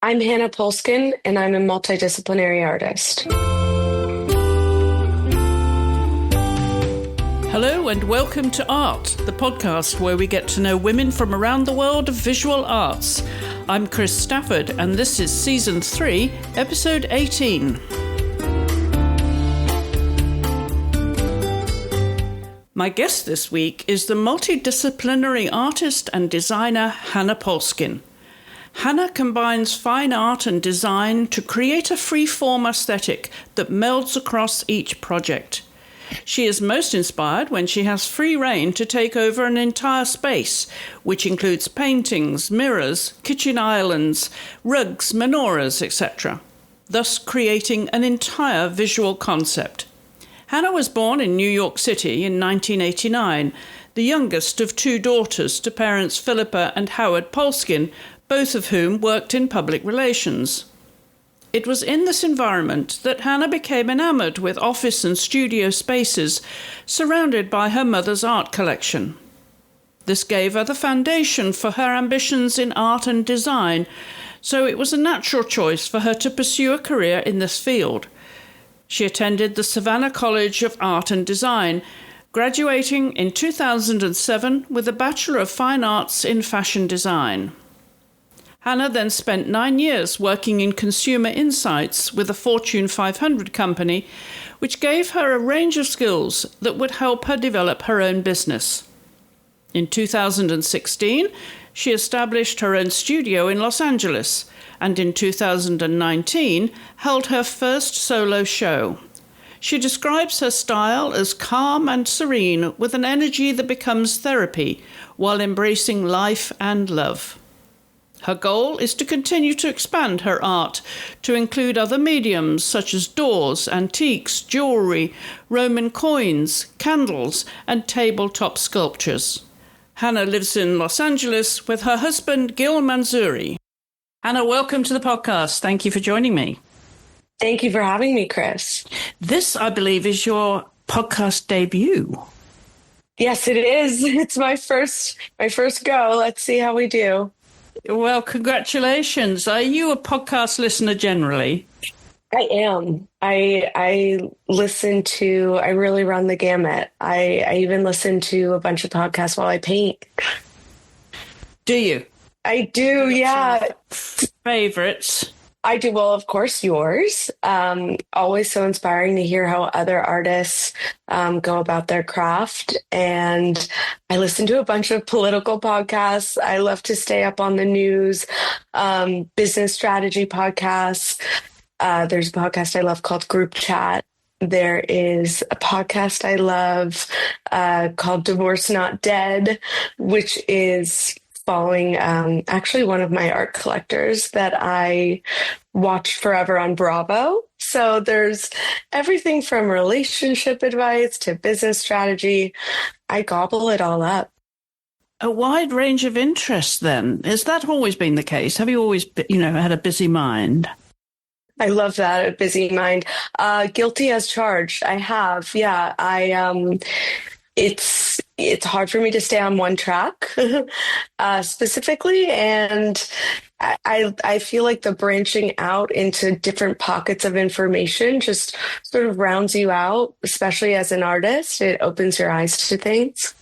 I'm Hannah Polskin, and I'm a multidisciplinary artist. Hello and welcome to Art, the podcast where we get to know women from around the world of visual arts. I'm Chris Stafford, and this is Season 3, Episode 18. My guest this week is the multidisciplinary artist and designer Hannah Polskin. Hannah combines fine art and design to create a free-form aesthetic that melds across each project. She is most inspired when she has free rein to take over an entire space, which includes paintings, mirrors, kitchen islands, rugs, menorahs, etc., thus creating an entire visual concept. Hannah was born in New York City in 1989, the youngest of two daughters to parents Philippa and Howard Polskin, both of whom worked in public relations. It was in this environment that Hannah became enamored with office and studio spaces, surrounded by her mother's art collection. This gave her the foundation for her ambitions in art and design, so it was a natural choice for her to pursue a career in this field. She attended the Savannah College of Art and Design, graduating in 2007 with a Bachelor of Fine Arts in Fashion Design. Hannah then spent 9 years working in consumer insights with a Fortune 500 company, which gave her a range of skills that would help her develop her own business. In 2016, she established her own studio in Los Angeles, and in 2019 held her first solo show. She describes her style as calm and serene, with an energy that becomes therapy while embracing life and love. Her goal is to continue to expand her art to include other mediums such as doors, antiques, jewelry, Roman coins, candles, and tabletop sculptures. Hannah lives in Los Angeles with her husband, Gil Manzuri. Hannah, welcome to the podcast. Thank you for joining me. Thank you for having me, Chris. This, I believe, is your podcast debut. Yes, it is. It's my first go. Let's see how we do. Well, congratulations. Are you a podcast listener generally? I am. I really run the gamut. I even listen to a bunch of podcasts while I paint. Do you? I do, yeah. Favorites? I do. Well, of course, yours. Always so inspiring to hear how other artists go about their craft. And I listen to a bunch of political podcasts. I love to stay up on the news, business strategy podcasts. There's a podcast I love called Group Chat. There is a podcast I love called Divorce Not Dead, which is following actually one of my art collectors that I watched forever on Bravo. So there's everything from relationship advice to business strategy. I gobble it all up. A wide range of interests then. Has that always been the case? Have you always, had a busy mind? I love that, a busy mind. Guilty as charged. I have, yeah. It's hard for me to stay on one track specifically, and I feel like the branching out into different pockets of information just sort of rounds you out, especially as an artist. It opens your eyes to things.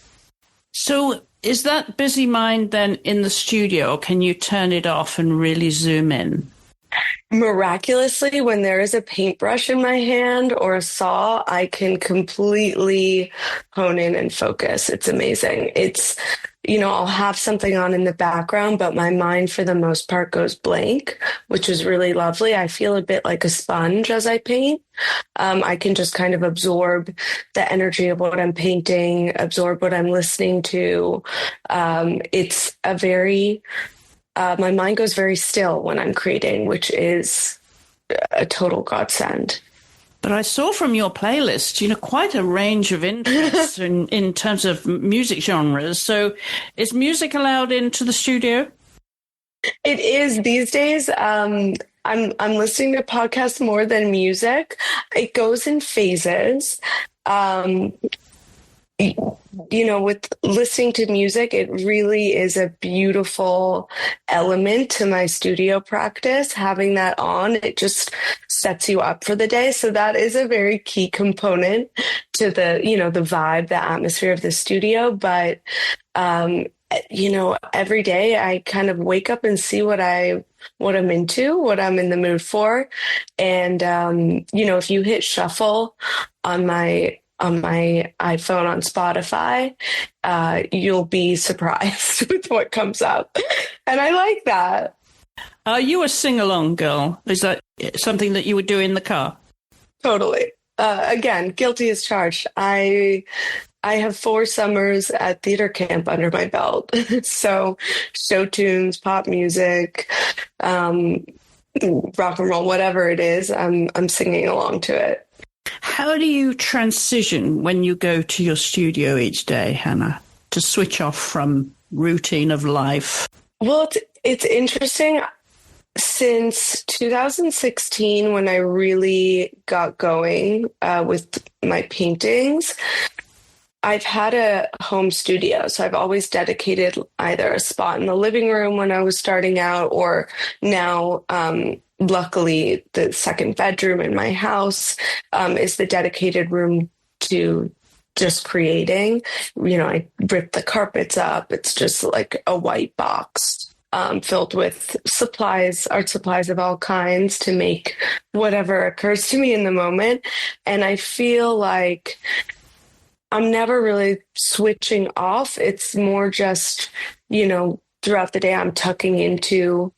So is that busy mind then in the studio, or can you turn it off and really zoom in? Miraculously, when there is a paintbrush in my hand or a saw, I can completely hone in and focus. It's amazing. I'll have something on in the background, but my mind for the most part goes blank, which is really lovely. I feel a bit like a sponge as I paint. I can just kind of absorb the energy of what I'm painting, absorb what I'm listening to. It's a very my mind goes very still when I'm creating, which is a total godsend. But I saw from your playlist, quite a range of interests in terms of music genres. So is music allowed into the studio? It is these days. I'm listening to podcasts more than music. It goes in phases. with listening to music, it really is a beautiful element to my studio practice. Having that on, it just sets you up for the day. So that is a very key component to the vibe, the atmosphere of the studio. But, every day I kind of wake up and see what I'm into, what I'm in the mood for. And, if you hit shuffle on my iPhone on Spotify, you'll be surprised with what comes up. And I like that. Are you a sing-along girl? Is that something that you would do in the car? Totally. Again, guilty as charged. I have 4 summers at theater camp under my belt. So show tunes, pop music, rock and roll, whatever it is, I'm singing along to it. How do you transition when you go to your studio each day, Hannah, to switch off from routine of life? Well, it's interesting. Since 2016, when I really got going with my paintings, I've had a home studio. So I've always dedicated either a spot in the living room when I was starting out, or now, luckily, the second bedroom in my house is the dedicated room to just creating. I rip the carpets up. It's just like a white box filled with art supplies of all kinds to make whatever occurs to me in the moment. And I feel like I'm never really switching off. It's more just, throughout the day, I'm tucking into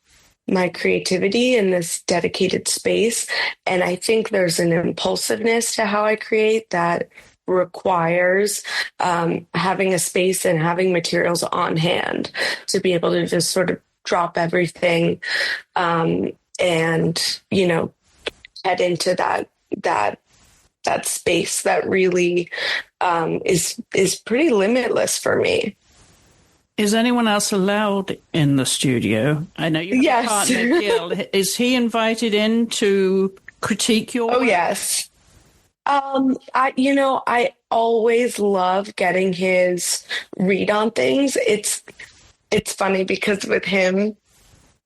my creativity in this dedicated space. And I think there's an impulsiveness to how I create that requires having a space and having materials on hand to be able to just sort of drop everything and, head into that space that really is pretty limitless for me. Is anyone else allowed in the studio? I know you have a partner, Gil. Is he invited in to critique your work? Oh, yes. I always love getting his read on things. It's funny because with him,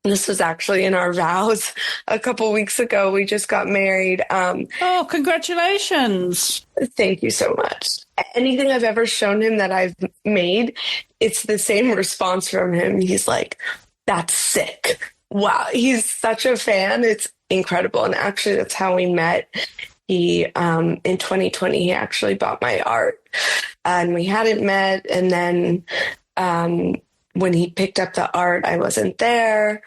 this was actually in our vows a couple weeks ago. We just got married. Oh, congratulations. Thank you so much. Anything I've ever shown him that I've made, it's the same response from him. He's like, that's sick. Wow. He's such a fan. It's incredible. And actually, that's how we met. He, in 2020, he actually bought my art and we hadn't met. And then, when he picked up the art, I wasn't there.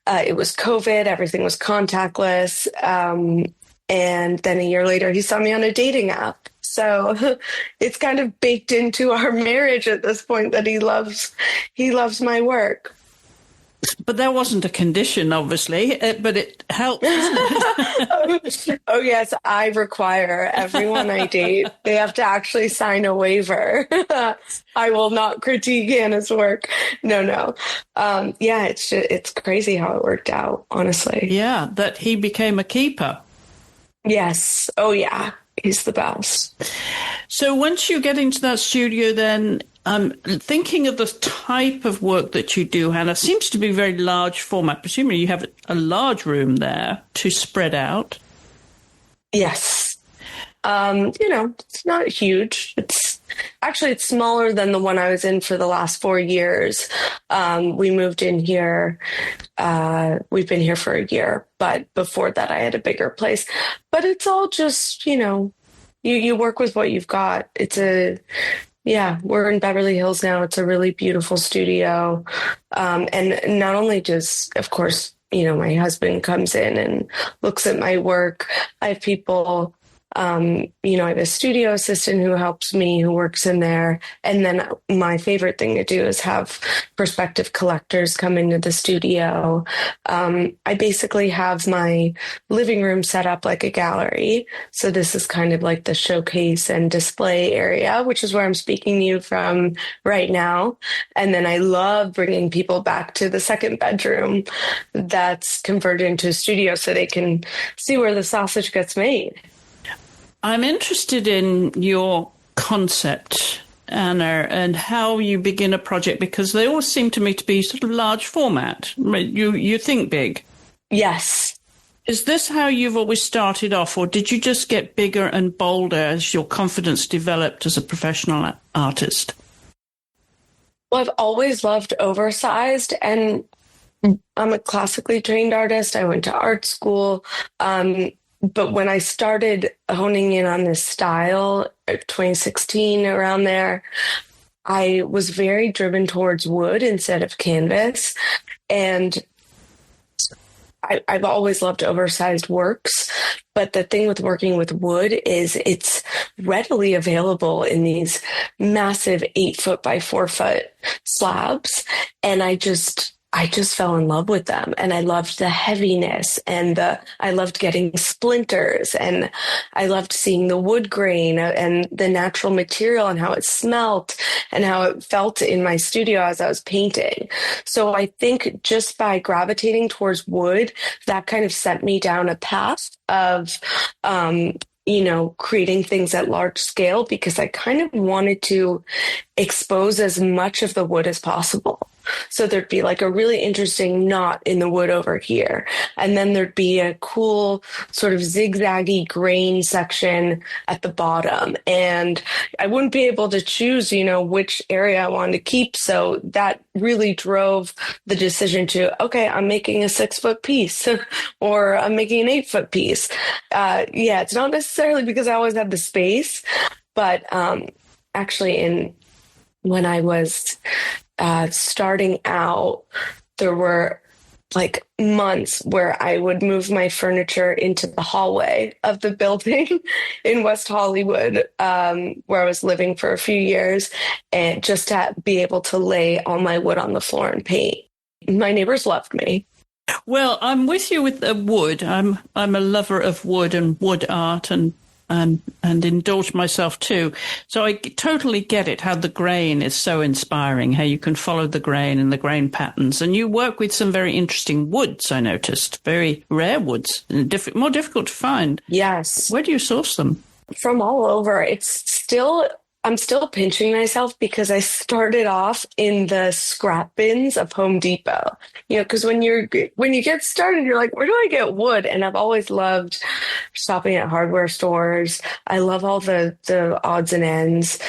It was COVID. Everything was contactless. And then a year later, he saw me on a dating app. So it's kind of baked into our marriage at this point that he loves my work. But that wasn't a condition, obviously, but it helps, isn't it? Oh, yes. I require everyone I date, they have to actually sign a waiver. I will not critique Hannah's work. No. Yeah, it's crazy how it worked out, honestly. Yeah, that he became a keeper. Yes. Oh, yeah. He's the best. So once you get into that studio, then thinking of the type of work that you do, Hannah, seems to be very large format. Presumably you have a large room there to spread out. Yes. It's not huge. It's smaller than the one I was in for the last 4 years. We moved in here. We've been here for a year, but before that I had a bigger place. But it's all just, you work with what you've got. We're in Beverly Hills now. It's a really beautiful studio. And not only does, of course, my husband comes in and looks at my work. I have people, I have a studio assistant who helps me, who works in there. And then my favorite thing to do is have prospective collectors come into the studio. I basically have my living room set up like a gallery. So this is kind of like the showcase and display area, which is where I'm speaking to you from right now. And then I love bringing people back to the second bedroom that's converted into a studio so they can see where the sausage gets made. I'm interested in your concept, Anna, and how you begin a project? Because they always seem to me to be sort of large format. You think big. Yes. Is this how you've always started off, or did you just get bigger and bolder as your confidence developed as a professional artist? Well, I've always loved oversized, and I'm a classically trained artist. I went to art school. But when I started honing in on this style, 2016, around there, I was very driven towards wood instead of canvas. And I've always loved oversized works, but the thing with working with wood is it's readily available in these massive 8 foot by 4 foot slabs. And I just fell in love with them, and I loved the heaviness, and I loved getting splinters, and I loved seeing the wood grain and the natural material and how it smelt and how it felt in my studio as I was painting. So I think just by gravitating towards wood, that kind of sent me down a path of, creating things at large scale, because I kind of wanted to expose as much of the wood as possible. So there'd be like a really interesting knot in the wood over here. And then there'd be a cool sort of zigzaggy grain section at the bottom. And I wouldn't be able to choose, which area I wanted to keep. So that really drove the decision to, okay, I'm making a 6 foot piece or I'm making an 8 foot piece. It's not necessarily because I always had the space, but actually when I was starting out, there were like months where I would move my furniture into the hallway of the building in West Hollywood, where I was living for a few years, and just to be able to lay all my wood on the floor and paint. My neighbors loved me. Well, I'm with you with the wood. I'm a lover of wood and wood art, and indulge myself too. So I totally get it, how the grain is so inspiring, how you can follow the grain and the grain patterns. And you work with some very interesting woods, I noticed, very rare woods, and more difficult to find. Yes. Where do you source them? From all over. I'm still pinching myself because I started off in the scrap bins of Home Depot. Because when you get started, you're like, where do I get wood? And I've always loved shopping at hardware stores. I love all the odds and ends.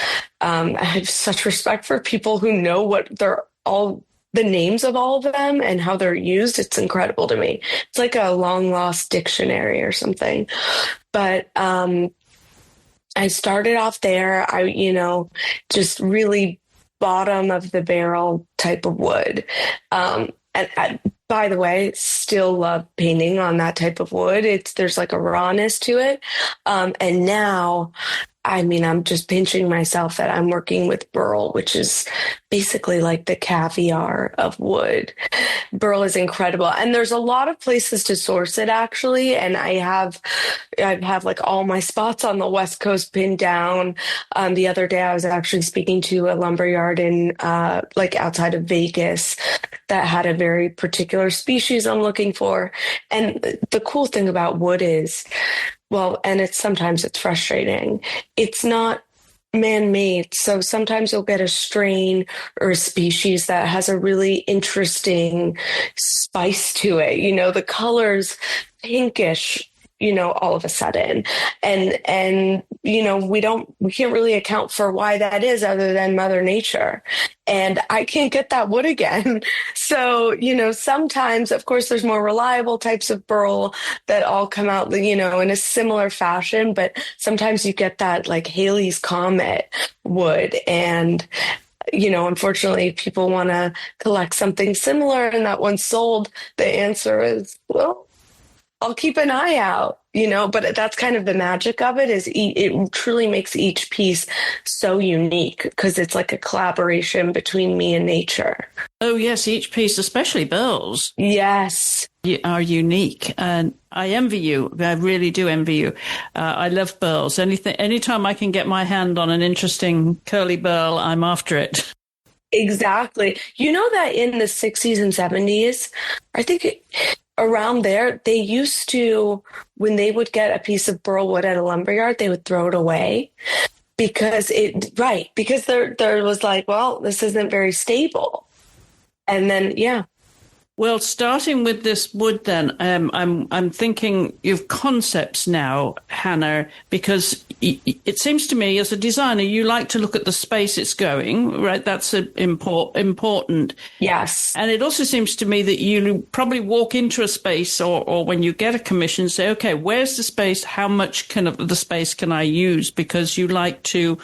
I have such respect for people who know what they're all the names of all of them and how they're used. It's incredible to me. It's like a long lost dictionary or something. But I started off there. Just really bottom of the barrel type of wood. And by the way, still love painting on that type of wood. There's like a rawness to it. And now, I'm just pinching myself that I'm working with burl, which is basically like the caviar of wood. Burl is incredible. And there's a lot of places to source it, actually. And I have like all my spots on the West Coast pinned down. The other day I was actually speaking to a lumberyard in like outside of Vegas that had a very particular species I'm looking for. And the cool thing about wood is, and sometimes it's frustrating. It's not man-made. So sometimes you'll get a strain or a species that has a really interesting spice to it. The color's pinkish, all of a sudden. And we can't really account for why that is other than Mother Nature. And I can't get that wood again. So, sometimes, of course, there's more reliable types of burl that all come out, in a similar fashion. But sometimes you get that like Halley's Comet wood. And, unfortunately, if people want to collect something similar and that one's sold, the answer is, well, I'll keep an eye out, but that's kind of the magic of it, is it truly makes each piece so unique because it's like a collaboration between me and nature. Oh, yes, each piece, especially burls. Yes. Are unique. And I envy you. I really do envy you. I love burls. Anytime I can get my hand on an interesting curly burl, I'm after it. Exactly. You know that in the 60s and 70s, I think around there, they used to, when they would get a piece of burl wood at a lumberyard, they would throw it away because there was like, well, this isn't very stable. And then, yeah. Well, starting with this wood, then I'm thinking of concepts now, Hannah, because it seems to me as a designer you like to look at the space it's going, right? That's important. Yes. And it also seems to me that you probably walk into a space, or when you get a commission, say, okay, where's the space? How much of the space can I use? Because you like to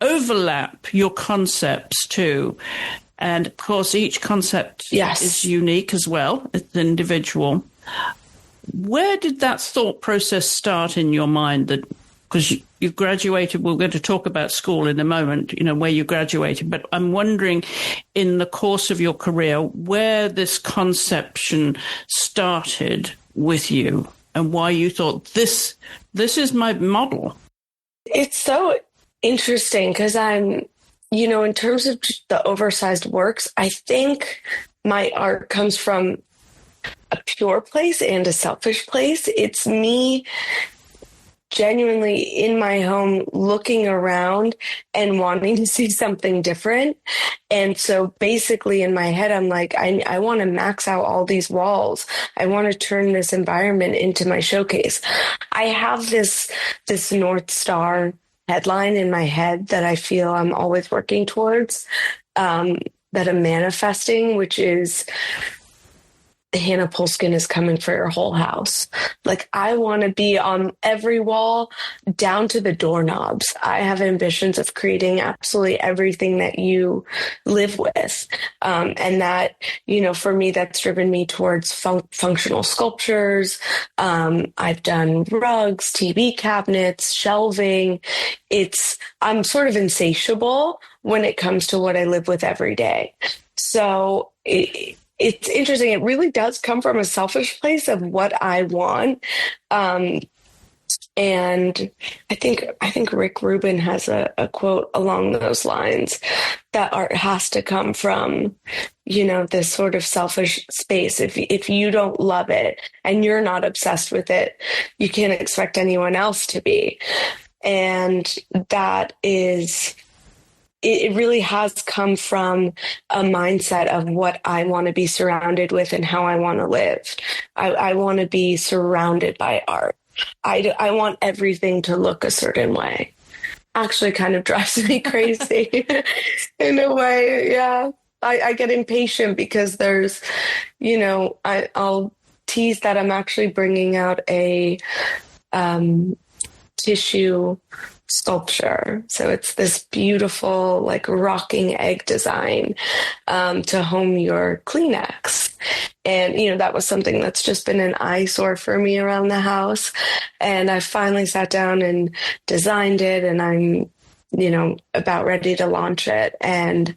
overlap your concepts too. And of course, each concept is unique as well. It's individual. Where did that thought process start in your mind? That because you've graduated, we're going to talk about school in a moment, where you graduated. But I'm wondering, in the course of your career, where this conception started with you and why you thought this is my model. It's so interesting because in terms of the oversized works, I think my art comes from a pure place and a selfish place. It's me genuinely in my home looking around and wanting to see something different. And so basically in my head, I'm like, I want to max out all these walls. I want to turn this environment into my showcase. I have this North Star headline in my head that I feel I'm always working towards, that I'm manifesting, which is Hannah Polskin is coming for your whole house. Like, I want to be on every wall down to the doorknobs. I have ambitions of creating absolutely everything that you live with. And that, for me, that's driven me towards functional sculptures. I've done rugs, TV cabinets, shelving. I'm sort of insatiable when it comes to what I live with every day. So it's interesting. It really does come from a selfish place of what I want. And I think Rick Rubin has a quote along those lines, that art has to come from, this sort of selfish space. If you don't love it and you're not obsessed with it, you can't expect anyone else to be. And it really has come from a mindset of what I want to be surrounded with and how I want to live. I want to be surrounded by art. I want everything to look a certain way. Actually kind of drives me crazy in a way. Yeah. I get impatient because there's, I'll tease that I'm actually bringing out a tissue sculpture. So it's this beautiful, like, rocking egg design to home your Kleenex. And, that was something that's just been an eyesore for me around the house. And I finally sat down and designed it, and I'm, about ready to launch it. And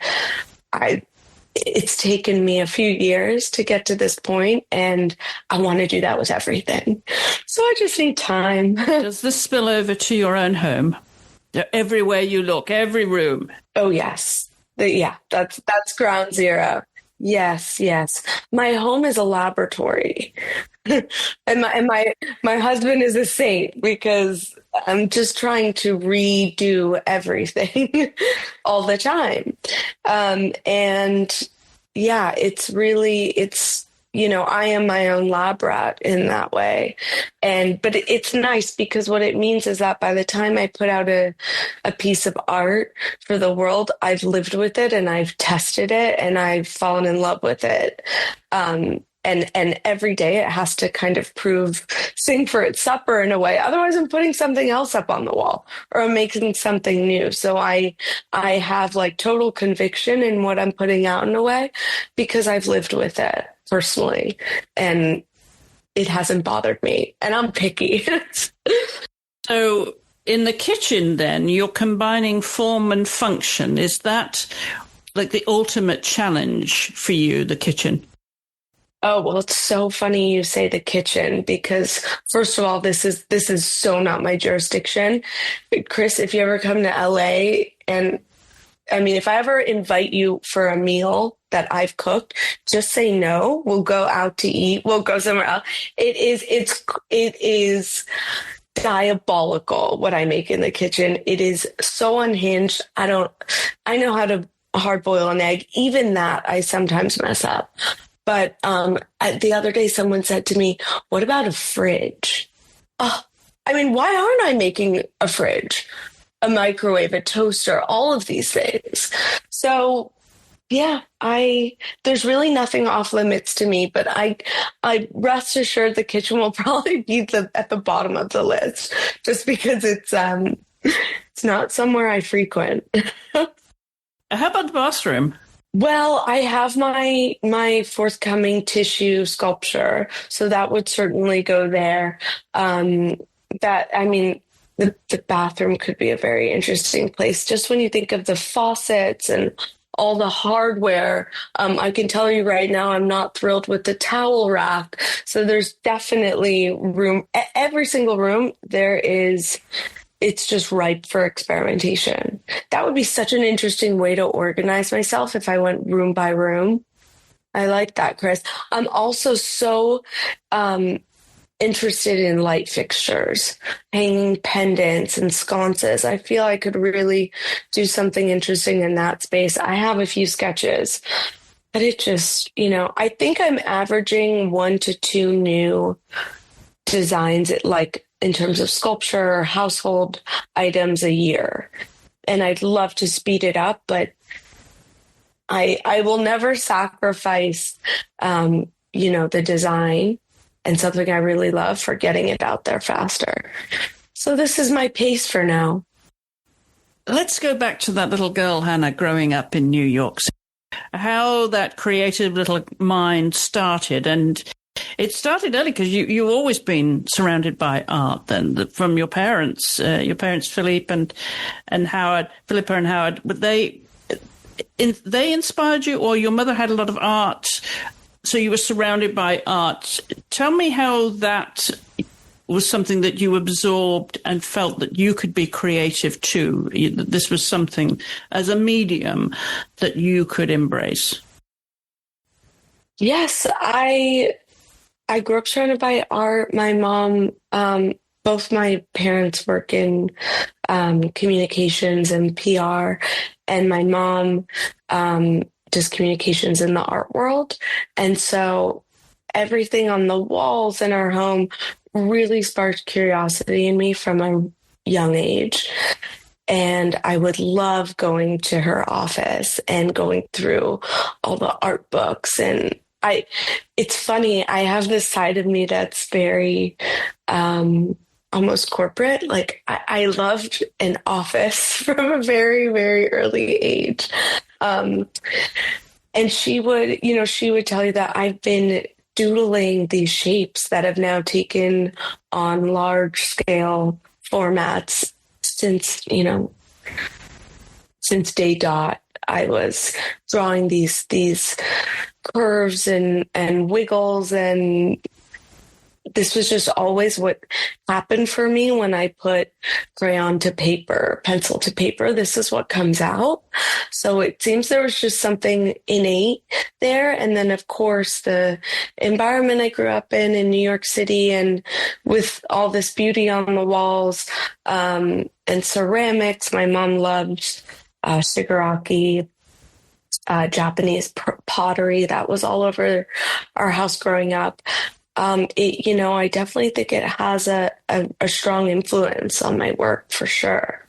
it's taken me a few years to get to this point, and I want to do that with everything. So I just need time. Does this spill over to your own home? Everywhere you look, every room. Oh, yes. That's ground zero. Yes. My home is a laboratory. and my husband is a saint, because I'm just trying to redo everything all the time. And yeah, it's I am my own lab rat in that way. But it's nice, because what it means is that by the time I put out a piece of art for the world, I've lived with it and I've tested it and I've fallen in love with it. And every day it has to kind of sing for its supper in a way. Otherwise, I'm putting something else up on the wall, or I'm making something new. So I have like total conviction in what I'm putting out in a way, because I've lived with it personally, and it hasn't bothered me, and I'm picky. So in the kitchen, then, you're combining form and function. Is that like the ultimate challenge for you, the kitchen? Oh, well, it's so funny you say the kitchen, because first of all, this is so not my jurisdiction. Chris, if you ever come to LA, and I mean, if I ever invite you for a meal that I've cooked, just say no. We'll go out to eat. We'll go somewhere else. It is diabolical what I make in the kitchen. It is so unhinged. I know how to hard boil an egg. Even that I sometimes mess up. But the other day someone said to me, "What about a fridge?" Oh, I mean, why aren't I making a fridge, a microwave, a toaster, all of these things? So yeah, there's really nothing off limits to me, but I rest assured the kitchen will probably be at the bottom of the list just because it's not somewhere I frequent. How about the bathroom? Well, I have my forthcoming tissue sculpture, so that would certainly go there. That I mean, the bathroom could be a very interesting place. Just when you think of the faucets and all the hardware, I can tell you right now, I'm not thrilled with the towel rack. So there's definitely room. Every single room it's just ripe for experimentation. That would be such an interesting way to organize myself if I went room by room. I like that, Chris. I'm also so interested in light fixtures, hanging pendants and sconces. I feel I could really do something interesting in that space. I have a few sketches, but it just, I think I'm averaging 1 to 2 new designs in terms of sculpture or household items a year. And I'd love to speed it up, but I will never sacrifice, the design and something I really love for getting it out there faster. So this is my pace for now. Let's go back to that little girl, Hannah, growing up in New York City. How that creative little mind started. And it started early because you've always been surrounded by art then from your parents, Philippa and Howard, but they inspired you, or your mother had a lot of art, so you were surrounded by art. Tell me how that was something that you absorbed and felt that you could be creative too. This was something as a medium that you could embrace. Yes, I grew up surrounded by art. My mom, both my parents work in communications and PR, and my mom does communications in the art world. And so everything on the walls in our home really sparked curiosity in me from a young age. And I would love going to her office and going through all the art books. And it's funny, I have this side of me that's very almost corporate. Like I loved an office from a very, very early age. And she would tell you that I've been doodling these shapes that have now taken on large scale formats since day dot. I was drawing these curves and wiggles, and this was just always what happened for me when I put crayon to paper, pencil to paper. This is what comes out. So it seems there was just something innate there. And then, of course, the environment I grew up in New York City, and with all this beauty on the walls and ceramics. My mom loved shigaraki, Japanese pottery. That was all over our house growing up. I definitely think it has a strong influence on my work for sure.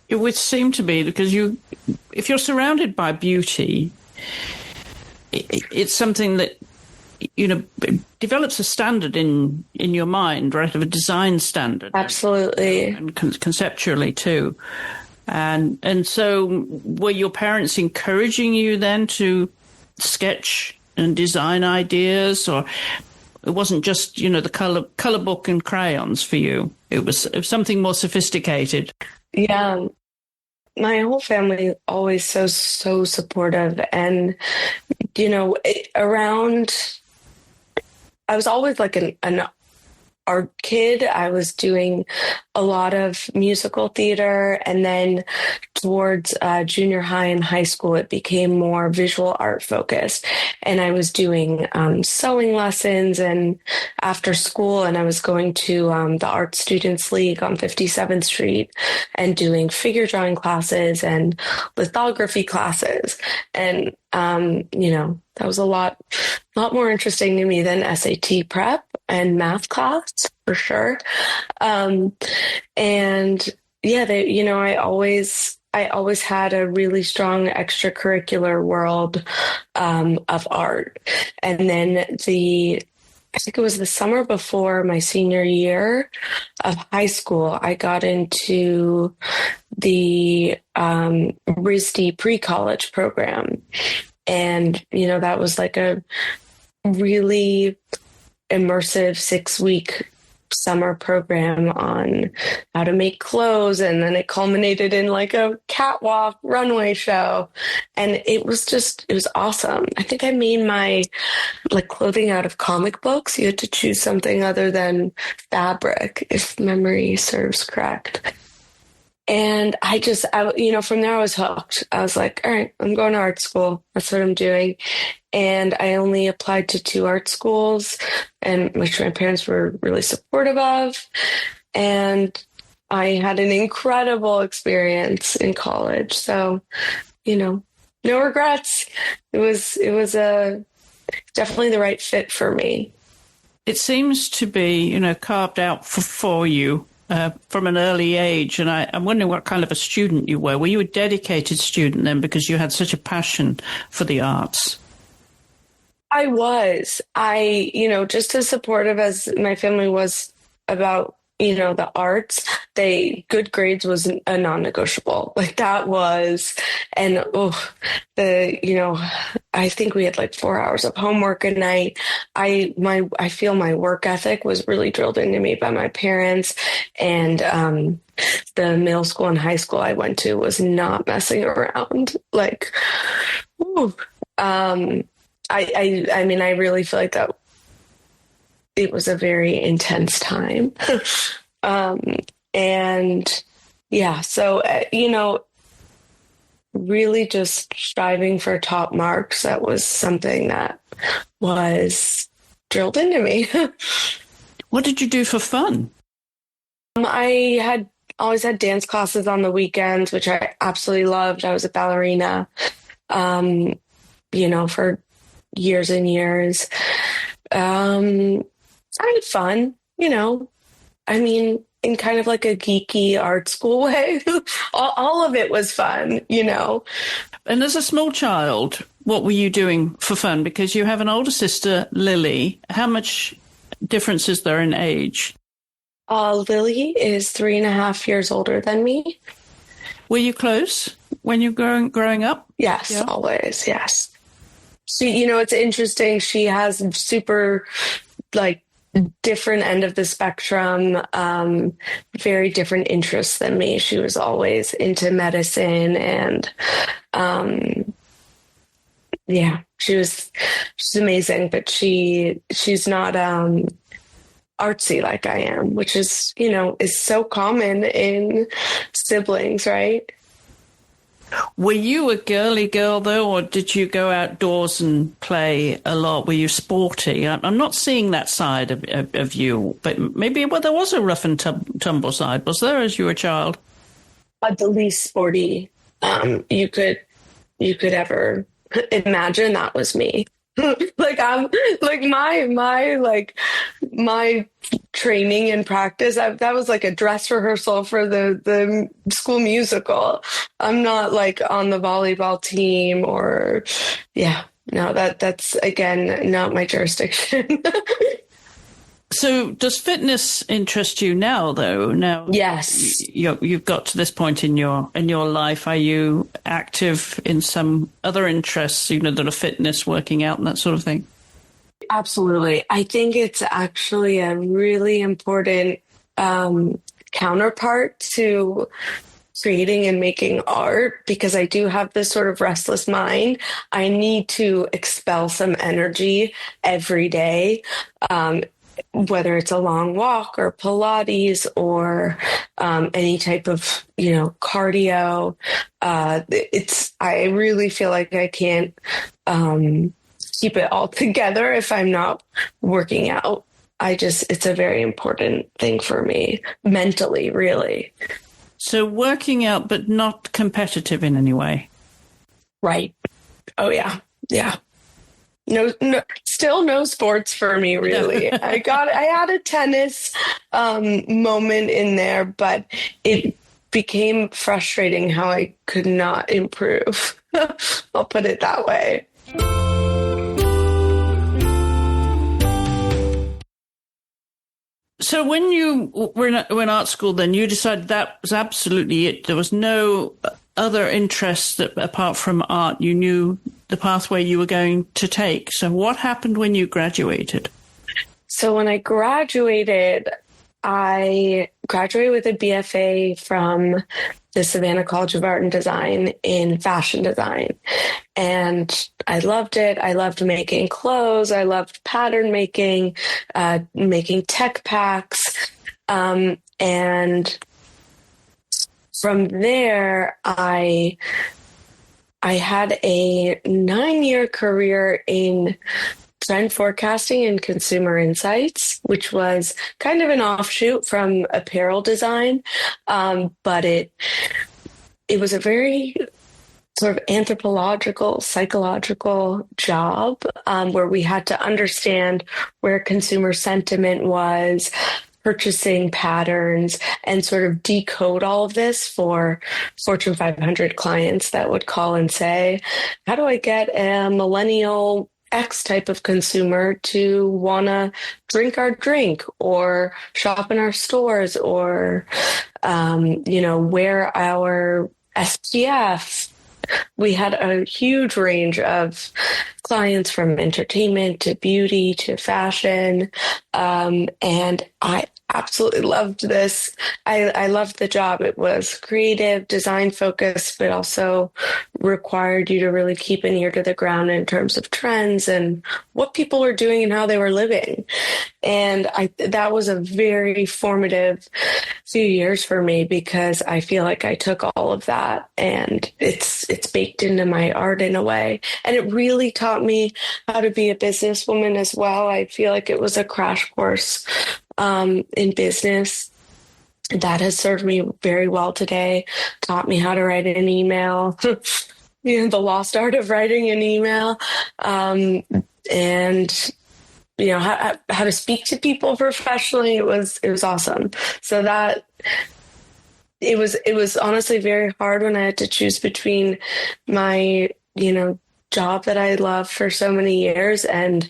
It would seem to be, because if you're surrounded by beauty, it's something that, develops a standard in your mind, right? Of a design standard. Absolutely. And conceptually too. And so were your parents encouraging you then to sketch and design ideas, or it wasn't just, the color book and crayons for you? It was something more sophisticated. Yeah. My whole family always so supportive. And, I was always like an art kid. I was doing a lot of musical theater. And then towards junior high and high school, it became more visual art focused. And I was doing sewing lessons and after school, and I was going to the Art Students League on 57th Street and doing figure drawing classes and lithography classes. And, that was a lot more interesting to me than SAT prep and math class for sure. And yeah, I always had a really strong extracurricular world of art. And then I think it was the summer before my senior year of high school, I got into the RISD pre-college program. And, that was like a really immersive 6-week summer program on how to make clothes. And then it culminated in like a catwalk runway show. And it was awesome. I think I made my clothing out of comic books. You had to choose something other than fabric, if memory serves correct. And from there I was hooked. I was like, all right, I'm going to art school. That's what I'm doing. And I only applied to 2 art schools, and which my parents were really supportive of. And I had an incredible experience in college. So, no regrets. It was definitely the right fit for me. It seems to be, carved out for you. From an early age, and I'm wondering what kind of a student you were. Were you a dedicated student then because you had such a passion for the arts? I was. Just as supportive as my family was about, the arts, good grades was a non-negotiable. Like that was, and I think we had like 4 hours of homework a night. I feel my work ethic was really drilled into me by my parents, and the middle school and high school I went to was not messing around. Like, I really feel like that it was a very intense time. And yeah, so, really just striving for top marks. That was something that was drilled into me. What did you do for fun? I had always had dance classes on the weekends, which I absolutely loved. I was a ballerina, for years and years. I had fun, in kind of like a geeky art school way. all of it was fun, And as a small child, what were you doing for fun? Because you have an older sister, Lily. How much difference is there in age? Lily is 3.5 years older than me. Were you close when you were growing up? Yes, yeah. Always, yes. She, it's interesting. She has super, different end of the spectrum, very different interests than me. She was always into medicine and, she's amazing, but she's not, artsy like I am, which is, is so common in siblings, right? Were you a girly girl, though, or did you go outdoors and play a lot? Were you sporty? I'm not seeing that side of you, but maybe there was a rough and tumble side. Was there as you were a child? The least sporty you could ever imagine. That was me. My training and practice, that was like a dress rehearsal for the school musical. I'm not on the volleyball team or, that's again, not my jurisdiction. So does fitness interest you now, though? Now, yes, you've got to this point in your life. Are you active in some other interests, that are fitness, working out, and that sort of thing? Absolutely. I think it's actually a really important counterpart to creating and making art, because I do have this sort of restless mind. I need to expel some energy every day. whether it's a long walk or Pilates or any type of, cardio. I really feel like I can't keep it all together if I'm not working out. It's a very important thing for me mentally, really. So working out, but not competitive in any way. Right. Oh, yeah. Yeah. No, still no sports for me, really. I had a tennis moment in there, but it became frustrating how I could not improve. I'll put it that way. So when you were in art school, then you decided that was absolutely it. There was no other interests that, apart from art, you knew the pathway you were going to take. So what happened when you graduated? So when I graduated with a BFA from the Savannah College of Art and Design in fashion design. And I loved it. I loved making clothes. I loved pattern making, making tech packs. And from there, I had a 9-year career in trend forecasting and consumer insights, which was kind of an offshoot from apparel design. But it was a very sort of anthropological, psychological job where we had to understand where consumer sentiment was, purchasing patterns, and sort of decode all of this for Fortune 500 clients that would call and say, how do I get a millennial X type of consumer to want to drink our drink or shop in our stores or, wear our SPF. We had a huge range of clients from entertainment to beauty to fashion. And I absolutely loved this. I loved the job. It was creative, design focused, but also required you to really keep an ear to the ground in terms of trends and what people were doing and how they were living. And that was a very formative few years for me because I feel like I took all of that and it's baked into my art in a way. And it really taught me how to be a businesswoman as well. I feel like it was a crash course in business that has served me very well today, taught me how to write an email, the lost art of writing an email, and how to speak to people professionally. It was awesome. So that it was honestly very hard when I had to choose between my, job that I loved for so many years. And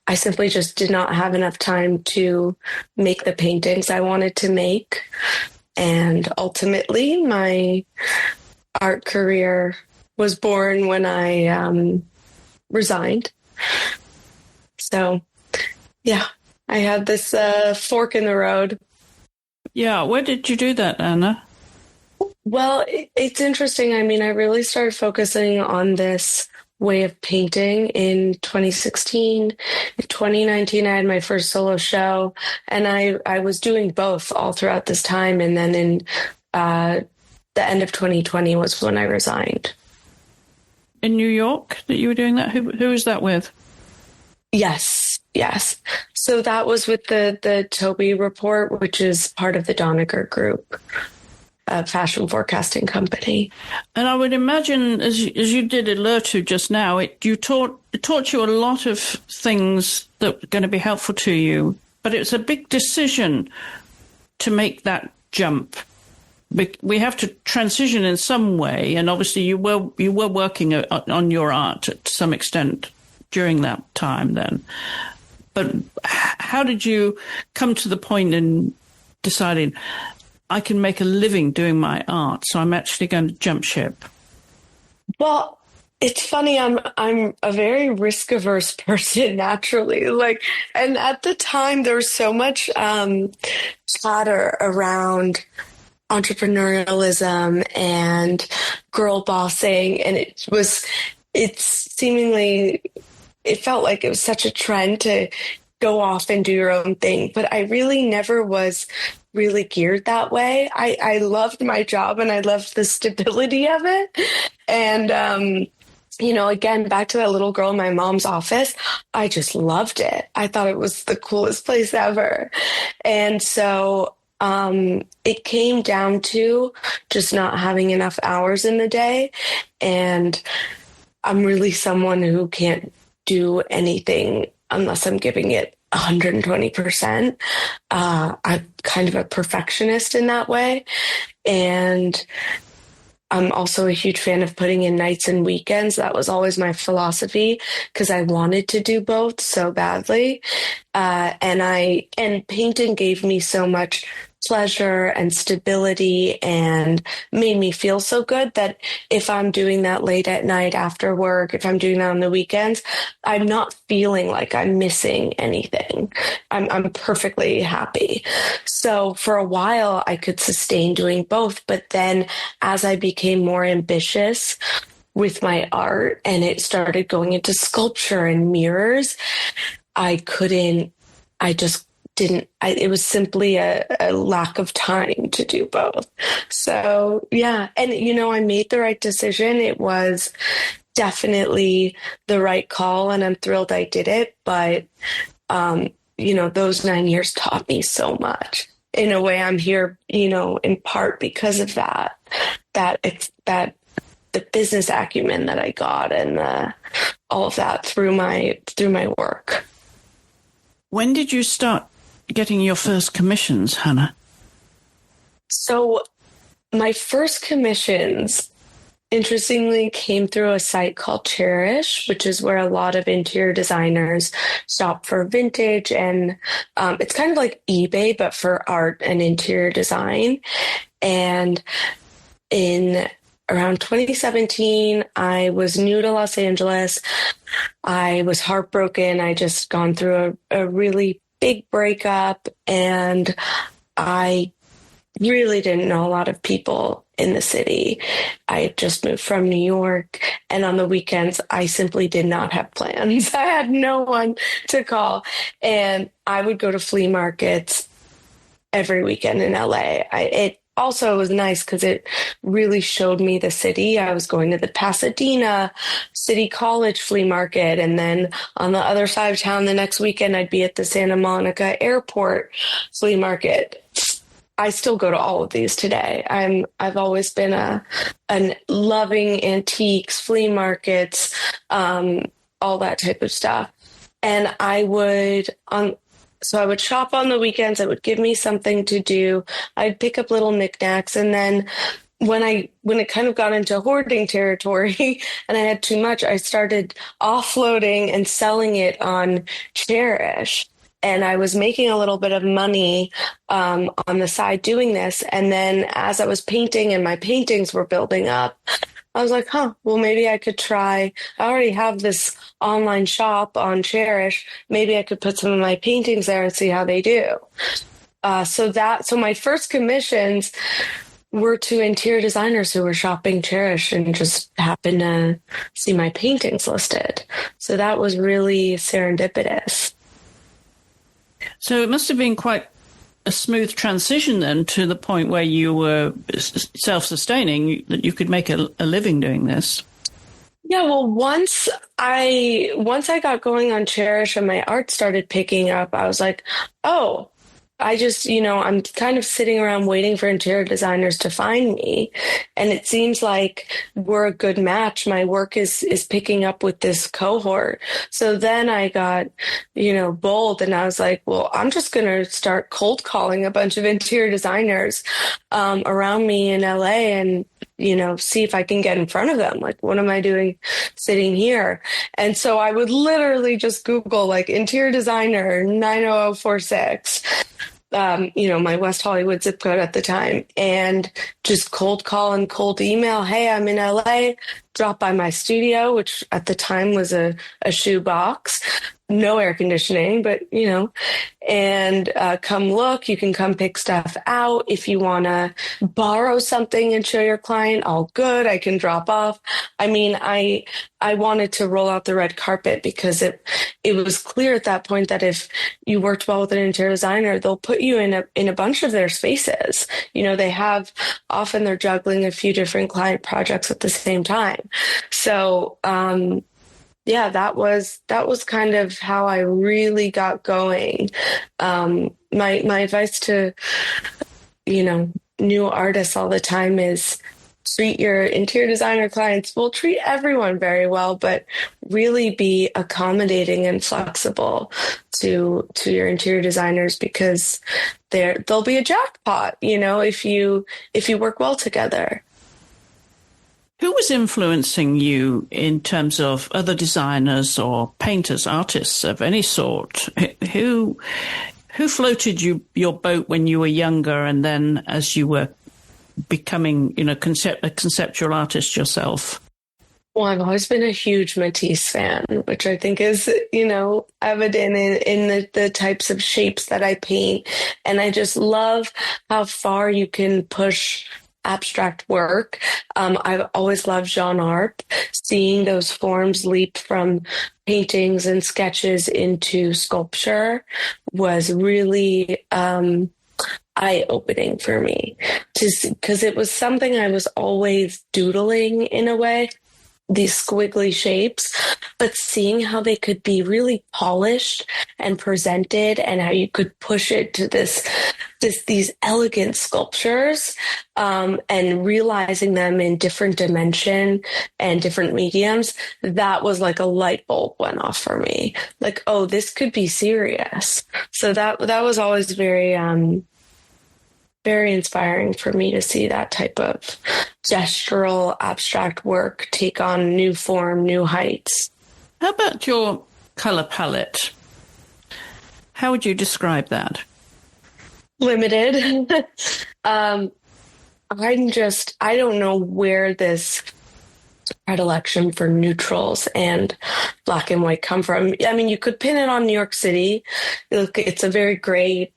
I simply just did not have enough time to make the paintings I wanted to make. And ultimately my art career was born when I resigned. So yeah, I had this fork in the road. Yeah. Where did you do that, Anna? Well, it's interesting. I mean, I really started focusing on this way of painting in 2016. In 2019, I had my first solo show, and I was doing both all throughout this time. And then in the end of 2020 was when I resigned. In New York that you were doing that? Who was that with? Yes. So that was with the Toby Report, which is part of the Doniger Group, a fashion forecasting company. And I would imagine, as you did allude to just now, it taught you a lot of things that were going to be helpful to you. But it was a big decision to make that jump. We have to transition in some way, and obviously you were working on your art to some extent during that time then. But how did you come to the point in deciding I can make a living doing my art, so I'm actually going to jump ship? Well, it's funny. I'm a very risk averse person naturally. And at the time there was so much chatter around entrepreneurialism and girl bossing, and it felt like it was such a trend to go off and do your own thing. But I really never was really geared that way. I loved my job and I loved the stability of it. And, again, back to that little girl in my mom's office, I just loved it. I thought it was the coolest place ever. And so it came down to just not having enough hours in the day. And I'm really someone who can't do anything unless I'm giving it 120%. I'm kind of a perfectionist in that way. And I'm also a huge fan of putting in nights and weekends. That was always my philosophy because I wanted to do both so badly. And painting gave me so much pleasure and stability and made me feel so good that if I'm doing that late at night after work, if I'm doing that on the weekends, I'm not feeling like I'm missing anything. I'm perfectly happy. So for a while I could sustain doing both, but then as I became more ambitious with my art and it started going into sculpture and mirrors, it was simply a lack of time to do both. So, yeah. And, I made the right decision. It was definitely the right call and I'm thrilled I did it. But, those 9 years taught me so much. In a way, I'm here, in part because of that the business acumen that I got and all of that through my work. When did you start getting your first commissions, Hannah? So my first commissions, interestingly, came through a site called Cherish, which is where a lot of interior designers shop for vintage. And it's kind of like eBay, but for art and interior design. And in around 2017, I was new to Los Angeles. I was heartbroken. I just gone through a really big breakup and I really didn't know a lot of people in the city. I had just moved from New York and on the weekends, I simply did not have plans. I had no one to call and I would go to flea markets every weekend in LA. It also was nice because it really showed me the city. I was going to the Pasadena City College flea market. And then on the other side of town the next weekend, I'd be at the Santa Monica Airport flea market. I still go to all of these today. I've always been a loving antiques, flea markets, all that type of stuff. And I would shop on the weekends. It would give me something to do. I'd pick up little knickknacks. And then when it kind of got into hoarding territory and I had too much, I started offloading and selling it on Cherish. And I was making a little bit of money on the side doing this. And then as I was painting and my paintings were building up, I was like, well, maybe I could try. I already have this online shop on Cherish. Maybe I could put some of my paintings there and see how they do. So my first commissions were to interior designers who were shopping Cherish and just happened to see my paintings listed. So that was really serendipitous. So it must have been quite a smooth transition then to the point where you were self-sustaining, that you could make a living doing this. Yeah, well, once I got going on Cherish and my art started picking up, I was like, oh, I just, I'm kind of sitting around waiting for interior designers to find me. And it seems like we're a good match. My work is picking up with this cohort. So then I got, bold and I was like, well, I'm just going to start cold calling a bunch of interior designers around me in LA and, see if I can get in front of them. Like, what am I doing sitting here? And so I would literally just Google like interior designer 90046. My West Hollywood zip code at the time, and just cold call and cold email. Hey, I'm in LA. Drop by my studio, which at the time was a shoe box. no air conditioning, but and come look. You can come pick stuff out. If you want to borrow something and show your client, all good. I can drop off. I mean, I wanted to roll out the red carpet because it was clear at that point that if you worked well with an interior designer, they'll put you in a bunch of their spaces. They have often they're juggling a few different client projects at the same time. So, yeah, that was kind of how I really got going. My advice to, new artists all the time is treat your interior designer clients, well, treat everyone very well, but really be accommodating and flexible to your interior designers, because they'll be a jackpot, if you work well together. Who was influencing you in terms of other designers or painters, artists of any sort? Who floated your boat when you were younger, and then as you were becoming, a conceptual artist yourself? Well, I've always been a huge Matisse fan, which I think is, evident in the types of shapes that I paint. And I just love how far you can push abstract work. I've always loved Jean Art. Seeing those forms leap from paintings and sketches into sculpture was really eye-opening for me, because it was something I was always doodling in a way, these squiggly shapes, but seeing how they could be really polished and presented, and how you could push it to these elegant sculptures, and realizing them in different dimension and different mediums, that was like a light bulb went off for me. Like, oh, this could be serious. So that was always very inspiring for me to see that type of gestural abstract work take on new form, new heights. How about your color palette? How would you describe that? Limited. I don't know where this predilection for neutrals and black and white come from. I mean, you could pin it on New York City. It's a very gray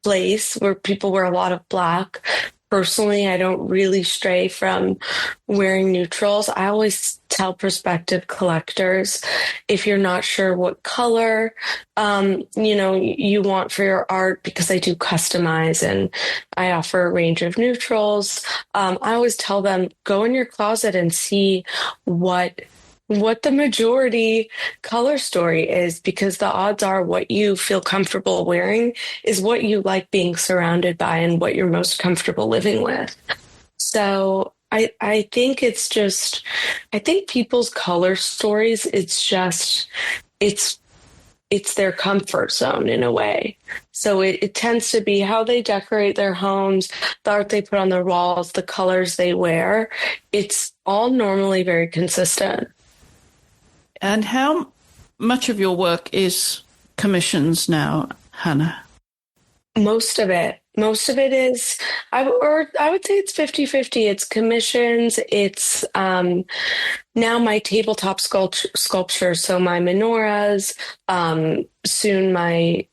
place where people wear a lot of black. Personally, I don't really stray from wearing neutrals. I always tell prospective collectors, if you're not sure what color, you want for your art, because I do customize and I offer a range of neutrals. I always tell them, go in your closet and see what the majority color story is, because the odds are what you feel comfortable wearing is what you like being surrounded by and what you're most comfortable living with. So I think I think people's color stories, it's their comfort zone in a way. So it tends to be how they decorate their homes, the art they put on their walls, the colors they wear. It's all normally very consistent. And how much of your work is commissions now, Hannah? Most of it is, I would say it's 50-50. It's commissions. It's now my tabletop sculpture. So my menorahs, soon my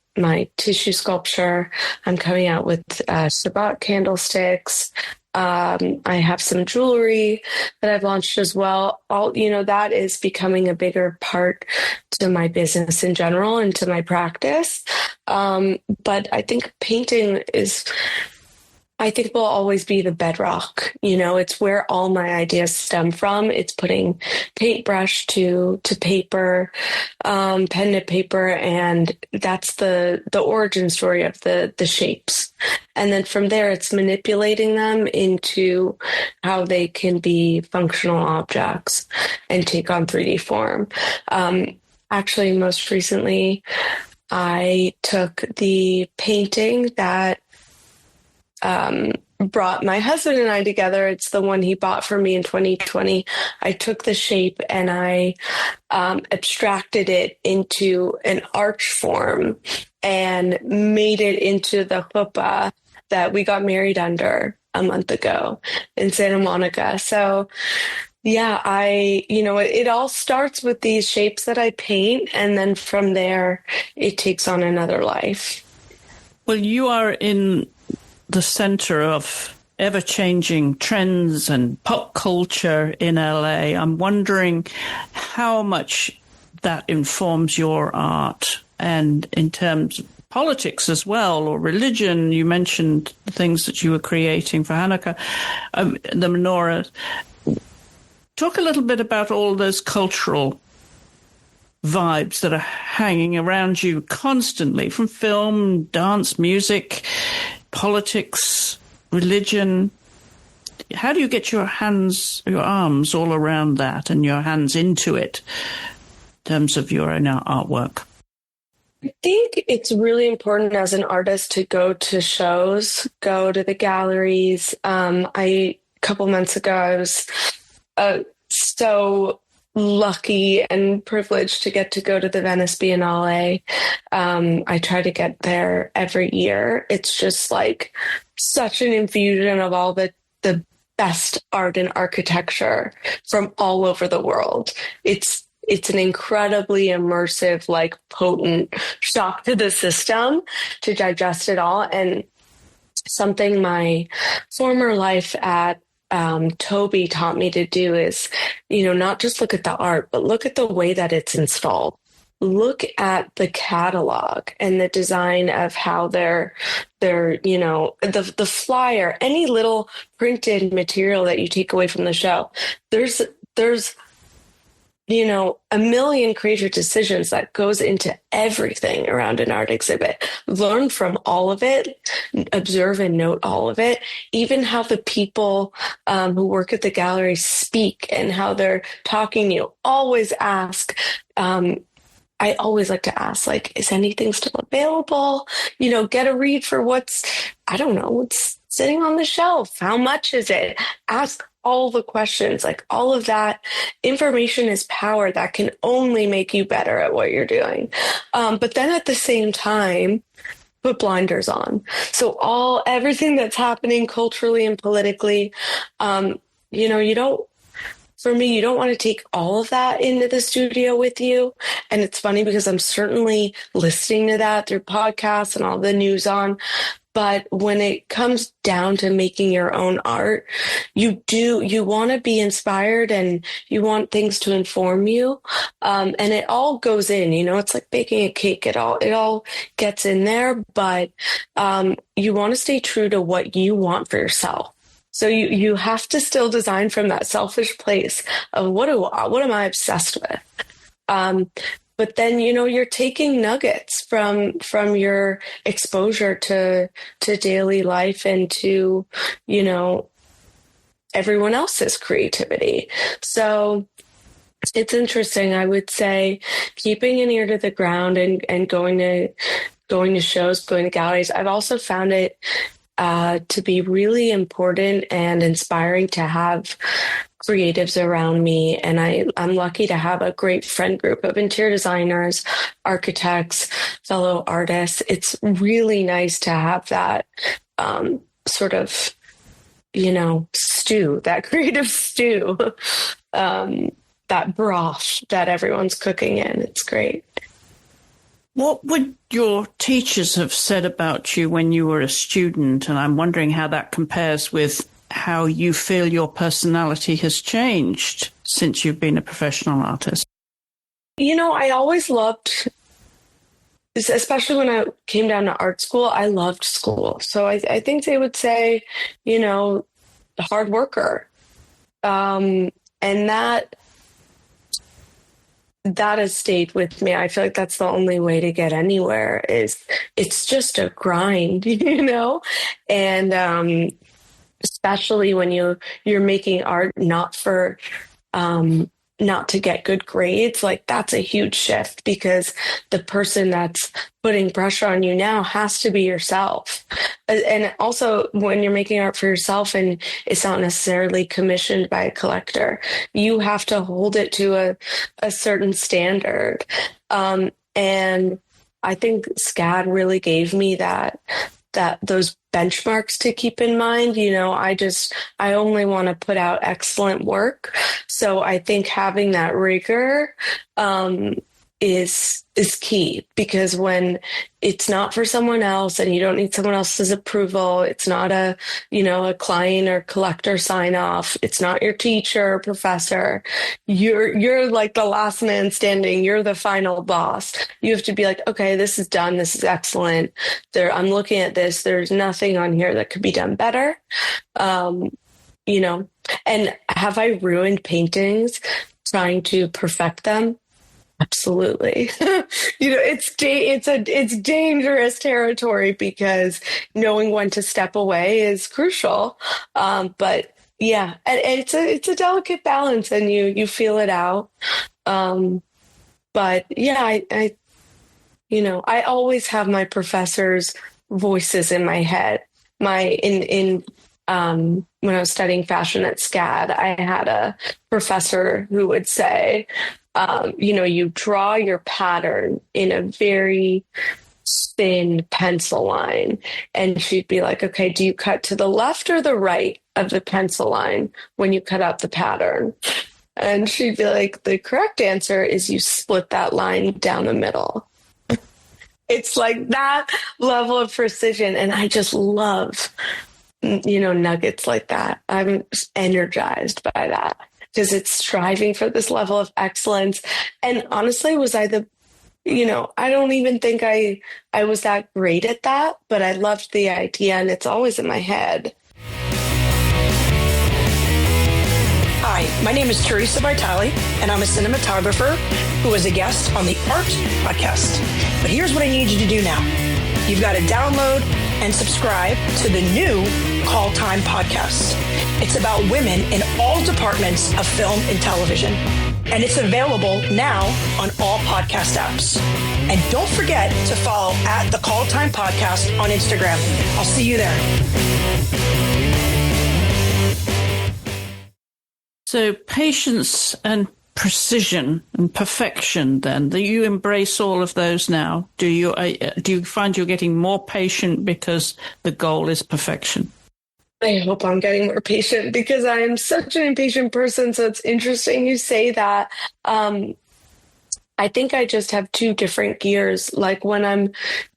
tissue sculpture. I'm coming out with Shabbat candlesticks. I have some jewelry that I've launched as well. That is becoming a bigger part to my business in general and to my practice. But I think painting will always be the bedrock. It's where all my ideas stem from. It's putting paintbrush to paper, pen to paper, and that's the origin story of the shapes. And then from there, it's manipulating them into how they can be functional objects and take on 3D form. Actually, most recently, I took the painting that brought my husband and I together. It's the one he bought for me in 2020. I took the shape and I abstracted it into an arch form and made it into the chuppah that we got married under a month ago in Santa Monica. So Yeah, it all starts with these shapes that I paint, and then from there, it takes on another life. Well, you are in the center of ever-changing trends and pop culture in LA. I'm wondering how much that informs your art, and in terms of politics as well, or religion. You mentioned the things that you were creating for Hanukkah, the menorah. Talk a little bit about all those cultural vibes that are hanging around you constantly, from film, dance, music, politics, religion. How do you get your arms all around that, and your hands into it in terms of your own artwork? I think it's really important as an artist to go to shows, go to the galleries. A couple months ago, I was so lucky and privileged to get to go to the Venice Biennale. I try to get there every year. It's just like such an infusion of all the best art and architecture from all over the world. It's an incredibly immersive, like potent shock to the system to digest it all. And something my former life at Toby taught me to do is, not just look at the art, but look at the way that it's installed. Look at the catalog and the design of how they're the flyer, any little printed material that you take away from the show. There's a million creative decisions that goes into everything around an art exhibit. Learn from all of it, observe and note all of it, even how the people who work at the gallery speak and how they're talking. You always ask, I always like to ask, like, is anything still available? Get a read for what's sitting on the shelf. How much is it? Ask all the questions, like all of that information is power that can only make you better at what you're doing. But then at the same time, put blinders on. So everything that's happening culturally and politically, you don't want to take all of that into the studio with you. And it's funny because I'm certainly listening to that through podcasts and all the news on. But when it comes down to making your own art, you want to be inspired and you want things to inform you. And it all goes in, it's like baking a cake. It all gets in there, but you want to stay true to what you want for yourself. So you have to still design from that selfish place of what am I obsessed with? But then, you're taking nuggets from your exposure to daily life and to, everyone else's creativity. So it's interesting. I would say keeping an ear to the ground and going to shows, going to galleries. I've also found it to be really important and inspiring to have creatives around me. And I'm lucky to have a great friend group of interior designers, architects, fellow artists. It's really nice to have that sort of, stew, that creative stew, that broth that everyone's cooking in. It's great. What would your teachers have said about you when you were a student? And I'm wondering how that compares with how you feel your personality has changed since you've been a professional artist. I always loved, especially when I came down to art school, I loved school. So I think they would say, hard worker. And that has stayed with me. I feel like that's the only way to get anywhere it's just a grind, and especially when you're making art not for not to get good grades, like that's a huge shift because the person that's putting pressure on you now has to be yourself. And also when you're making art for yourself and it's not necessarily commissioned by a collector, you have to hold it to a certain standard. And I think SCAD really gave me those benchmarks to keep in mind. I only want to put out excellent work. So I think having that rigor, is key, because when it's not for someone else and you don't need someone else's approval, it's not a client or collector sign off, it's not your teacher or professor, you're like the last man standing, you're the final boss. You have to be like, okay, this is done, this is excellent, I'm looking at this, there's nothing on here that could be done better. And have I ruined paintings trying to perfect them? Absolutely. It's dangerous territory, because knowing when to step away is crucial. But yeah, and it's a delicate balance, and you feel it out. But yeah, I always have my professors' voices in my head. When I was studying fashion at SCAD, I had a professor who would say, you draw your pattern in a very thin pencil line. And she'd be like, okay, do you cut to the left or the right of the pencil line when you cut out the pattern? And she'd be like, the correct answer is you split that line down the middle. It's like that level of precision. And I just love, nuggets like that. I'm energized by that, because it's striving for this level of excellence. And honestly, I don't even think I was that great at that, but I loved the idea, and it's always in my head. Hi, my name is Teresa Vitale, and I'm a cinematographer who was a guest on the Art Podcast. But here's what I need you to do now. You've got to download and subscribe to the new Call Time Podcast. It's about women in all departments of film and television. And it's available now on all podcast apps. And don't forget to follow at the Call Time Podcast on Instagram. I'll see you there. So patience and precision and perfection, then, that you embrace all of those now. Do you find you're getting more patient because the goal is perfection? I hope I'm getting more patient, because I am such an impatient person. So it's interesting you say that. I think I just have two different gears. Like when I'm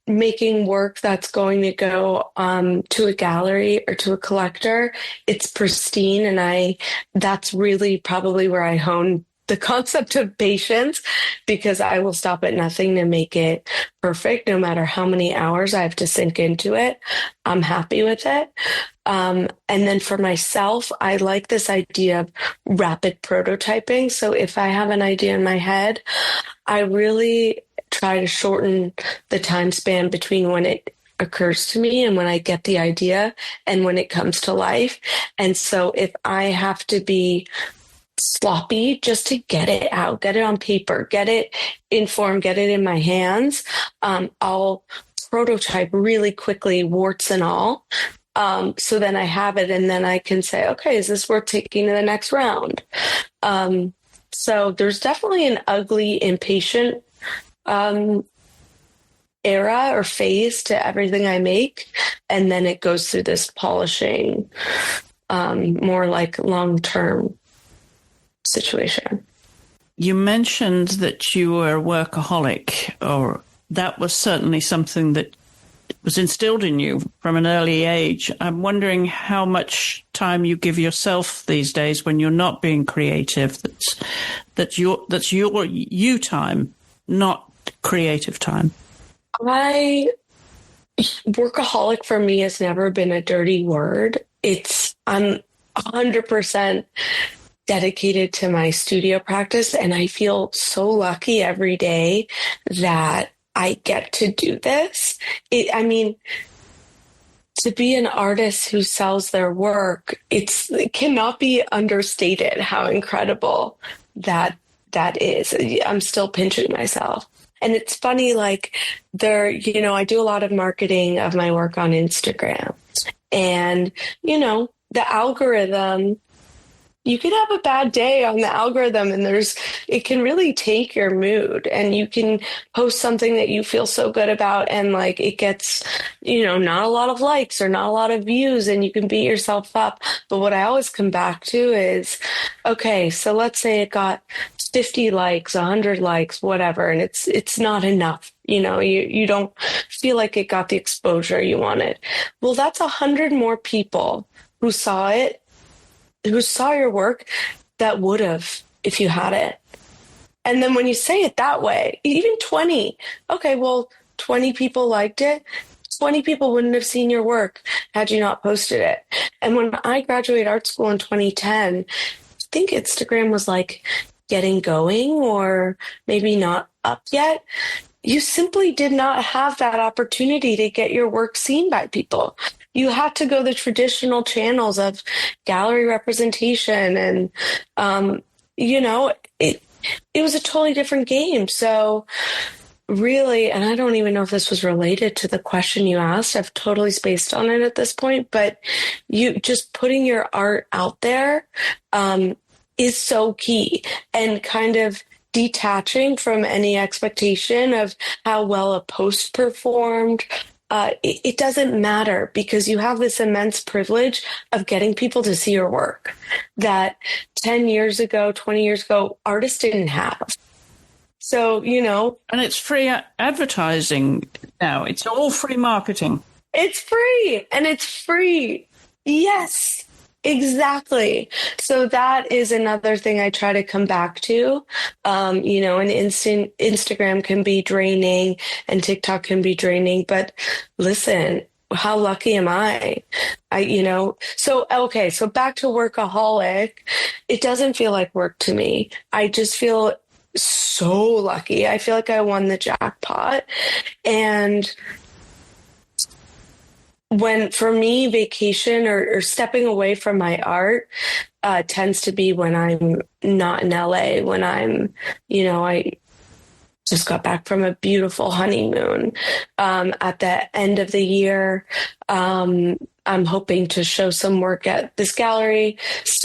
making work that's going to go to a gallery or to a collector, it's pristine. And that's really probably where I hone the concept of patience, because I will stop at nothing to make it perfect, no matter how many hours I have to sink into it. I'm happy with it. And then for myself, I like this idea of rapid prototyping. So if I have an idea in my head, I really try to shorten the time span between when it occurs to me and when I get the idea and when it comes to life. And so if I have to be sloppy just to get it out, get it on paper, get it in form, get it in my hands, I'll prototype really quickly, warts and all. So then I have it, and then I can say, okay, is this worth taking to the next round? So there's definitely an ugly, impatient era or phase to everything I make. And then it goes through this polishing, more like long-term situation. You mentioned that you were a workaholic, or that was certainly something that was instilled in you from an early age. I'm wondering how much time you give yourself these days when you're not being creative. That's your you time, not creative time. Workaholic for me has never been a dirty word. I'm 100% dedicated to my studio practice, and I feel so lucky every day that I get to do this. To be an artist who sells their work, it cannot be understated how incredible that is. I'm still pinching myself. And it's funny, like I do a lot of marketing of my work on Instagram, and, the algorithm you could have a bad day on the algorithm and it can really take your mood, and you can post something that you feel so good about and like it gets, not a lot of likes or not a lot of views, and you can beat yourself up. But what I always come back to is, okay, so let's say it got 50 likes, 100 likes, whatever, and it's not enough. You don't feel like it got the exposure you wanted. Well, that's 100 more people who saw it, who saw your work, that would have if you had it. And then when you say it that way, even 20, okay, well, 20 people liked it. 20 people wouldn't have seen your work had you not posted it. And when I graduated art school in 2010, I think Instagram was like getting going or maybe not up yet. You simply did not have that opportunity to get your work seen by people. You had to go the traditional channels of gallery representation, and it was a totally different game. So really, and I don't even know if this was related to the question you asked. I've totally spaced on it at this point, but you just putting your art out there is so key, and kind of detaching from any expectation of how well a post performed. It doesn't matter, because you have this immense privilege of getting people to see your work that 10 years ago, 20 years ago, artists didn't have. So, And it's free advertising now. It's all free marketing. It's free, and it's free. Yes. Exactly. So that is another thing I try to come back to. And Instagram can be draining and TikTok can be draining, but listen, how lucky am I? So back to workaholic. It doesn't feel like work to me. I just feel so lucky. I feel like I won the jackpot. And when, for me, vacation or stepping away from my art tends to be when I'm not in LA, when I just got back from a beautiful honeymoon. At the end of the year, I'm hoping to show some work at this gallery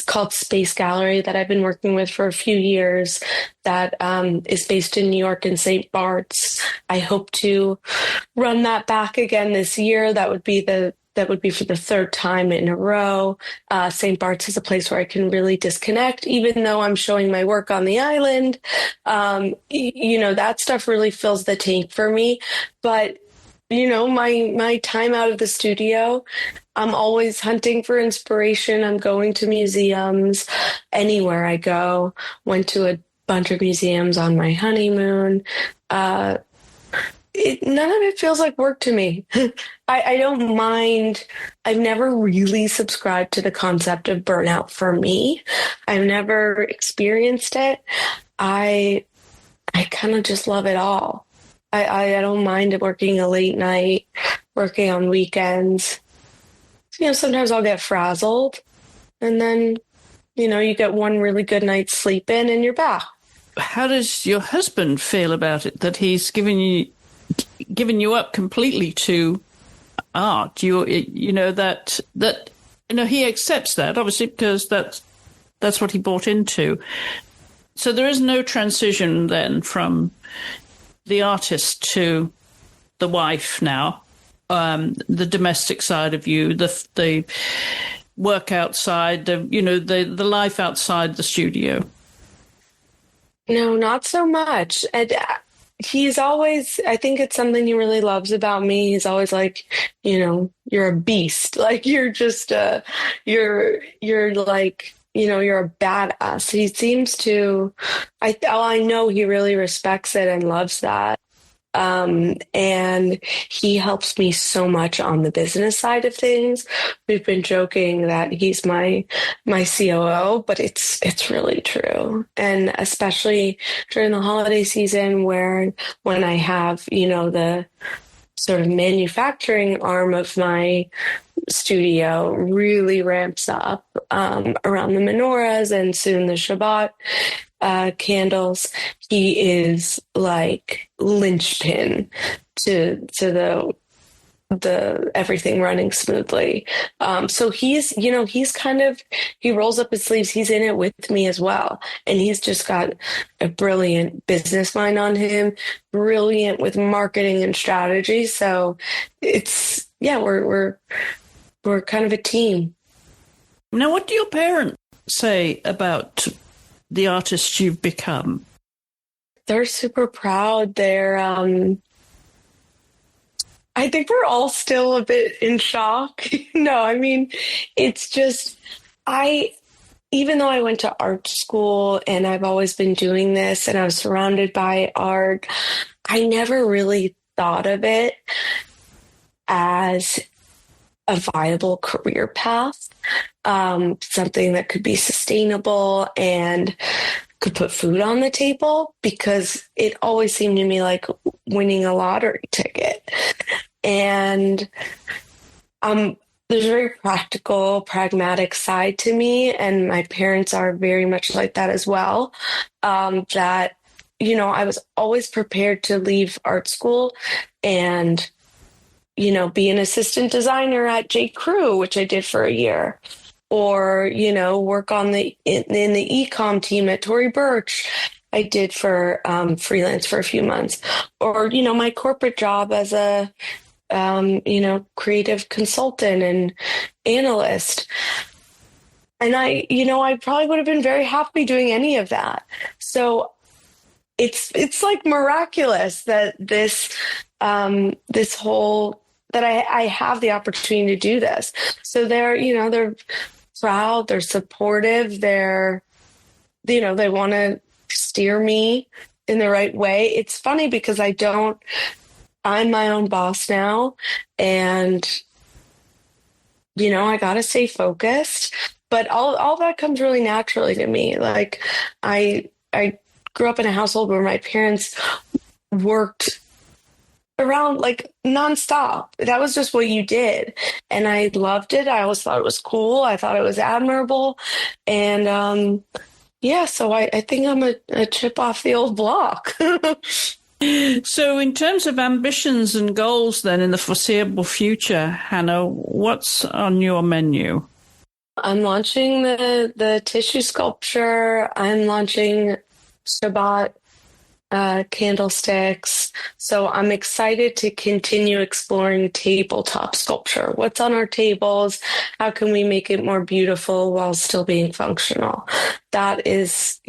called Space Gallery that I've been working with for a few years, that is based in New York in St. Bart's. I hope to run that back again this year. That would be for the third time in a row. St. Bart's is a place where I can really disconnect, even though I'm showing my work on the island. That stuff really fills the tank for me. But my time out of the studio, I'm always hunting for inspiration. I'm going to museums anywhere I go. Went to a bunch of museums on my honeymoon. None of it feels like work to me. I don't mind. I've never really subscribed to the concept of burnout for me. I've never experienced it. I kind of just love it all. I don't mind working a late night, working on weekends. Sometimes I'll get frazzled, and then, you get one really good night's sleep in and you're back. How does your husband feel about it, that he's given you up completely to art? He accepts that, obviously, because that's what he bought into. So there is no transition then from the artist to the wife now, the domestic side of you, the work outside, the life outside the studio. No, not so much. And he's always, I think it's something he really loves about me. He's always like, you're a beast. Like, you're just you're like, you're a badass. He seems to, I know he really respects it and loves that. And he helps me so much on the business side of things. We've been joking that he's my COO, but it's really true. And especially during the holiday season, when I have, the sort of manufacturing arm of my studio really ramps up around the menorahs and soon the Shabbat candles. He is like linchpin to the everything running smoothly. So he rolls up his sleeves. He's in it with me as well. And he's just got a brilliant business mind on him, brilliant with marketing and strategy. So we're kind of a team. Now, what do your parents say about the artist you've become? They're super proud. I think we're all still a bit in shock. No, I mean, it's just, even though I went to art school and I've always been doing this and I was surrounded by art, I never really thought of it as a viable career path, something that could be sustainable and could put food on the table, because it always seemed to me like winning a lottery ticket. And there's a very practical, pragmatic side to me, and my parents are very much like that as well. That, I was always prepared to leave art school and, be an assistant designer at J. Crew, which I did for a year, or, work in the e-com team at Tory Burch. I did for freelance for a few months, or, my corporate job as a creative consultant and analyst. And I probably would have been very happy doing any of that. So it's like miraculous that this whole, that I have the opportunity to do this. So they're proud, they're supportive, they want to steer me in the right way. It's funny because I'm my own boss now, and, I got to stay focused, but all that comes really naturally to me. Like I grew up in a household where my parents worked around like nonstop. That was just what you did. And I loved it. I always thought it was cool. I thought it was admirable. And, so I think I'm a chip off the old block. So in terms of ambitions and goals then in the foreseeable future, Hannah, what's on your menu? I'm launching the tissue sculpture. I'm launching Shabbat candlesticks. So I'm excited to continue exploring tabletop sculpture. What's on our tables? How can we make it more beautiful while still being functional? That is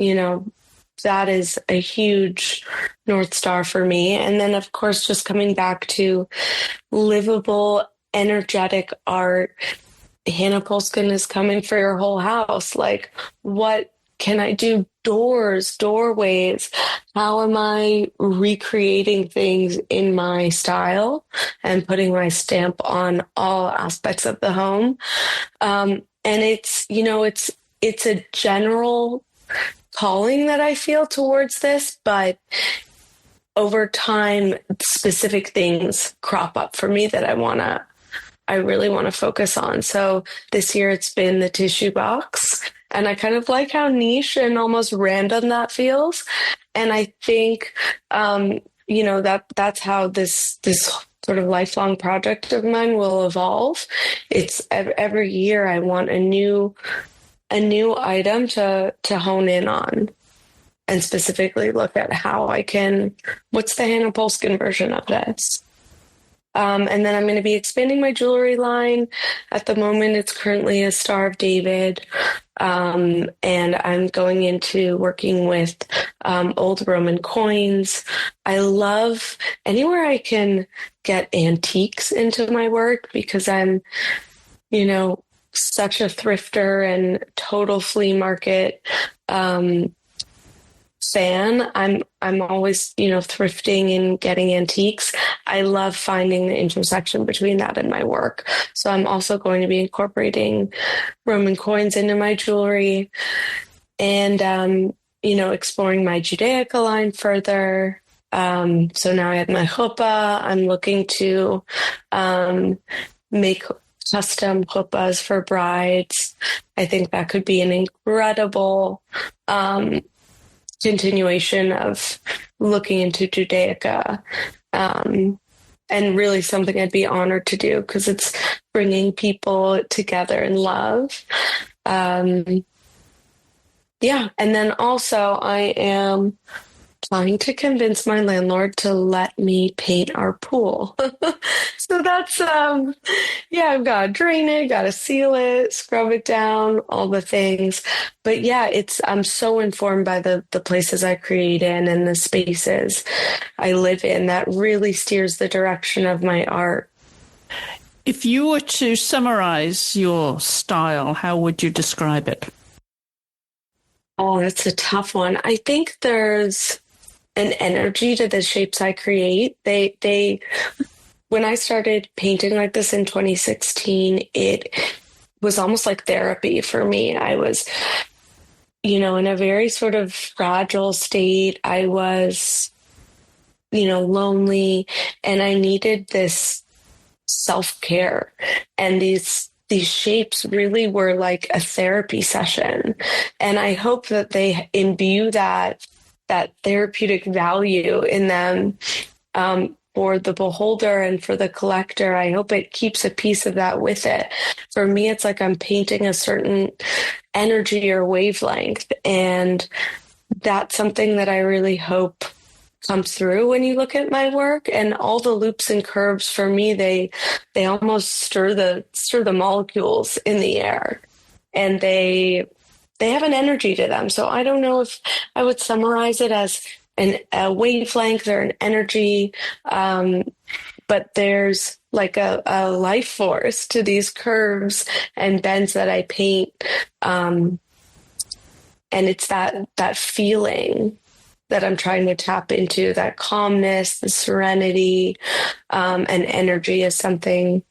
a huge North Star for me. And then, of course, just coming back to livable, energetic art. Hannah Polskin is coming for your whole house. Like, what can I do? Doors, doorways. How am I recreating things in my style and putting my stamp on all aspects of the home? And it's a general calling that I feel towards this, but over time, specific things crop up for me that I really want to focus on. So this year it's been the tissue box, and I kind of like how niche and almost random that feels. And I think, that's how this sort of lifelong project of mine will evolve. It's every year I want a new item to hone in on, and specifically look at how what's the Hannah Polskin version of this? And then I'm going to be expanding my jewelry line. At the moment, it's currently a Star of David. And I'm going into working with old Roman coins. I love anywhere I can get antiques into my work, because I'm, such a thrifter and total flea market fan. I'm always, thrifting and getting antiques. I love finding the intersection between that and my work. So I'm also going to be incorporating Roman coins into my jewelry, and, exploring my Judaica line further. So now I have my chuppah. I'm looking to make custom chuppahs for brides. I think that could be an incredible continuation of looking into Judaica. and really something I'd be honored to do because it's bringing people together in love. Yeah. And then also I am trying to convince my landlord to let me paint our pool. So that's yeah, I've got to drain it, got to seal it, scrub it down, all the things. But yeah, I'm so informed by the places I create in and the spaces I live in that really steers the direction of my art. If you were to summarize your style, how would you describe it? Oh, that's a tough one. I think there's an energy to the shapes I create. When I started painting like this in 2016, it was almost like therapy for me. I was, in a very sort of fragile state. I was, lonely, and I needed this self-care. And these shapes really were like a therapy session. And I hope that they imbue that therapeutic value in them, for the beholder and for the collector. I hope it keeps a piece of that with it. For me, it's like I'm painting a certain energy or wavelength. And that's something that I really hope comes through when you look at my work. And all the loops and curves, for me, they almost stir the molecules in the air, and they have an energy to them. So I don't know if I would summarize it as a wavelength or an energy, but there's like a life force to these curves and bends that I paint. And it's that feeling that I'm trying to tap into, that calmness, the serenity, and energy is something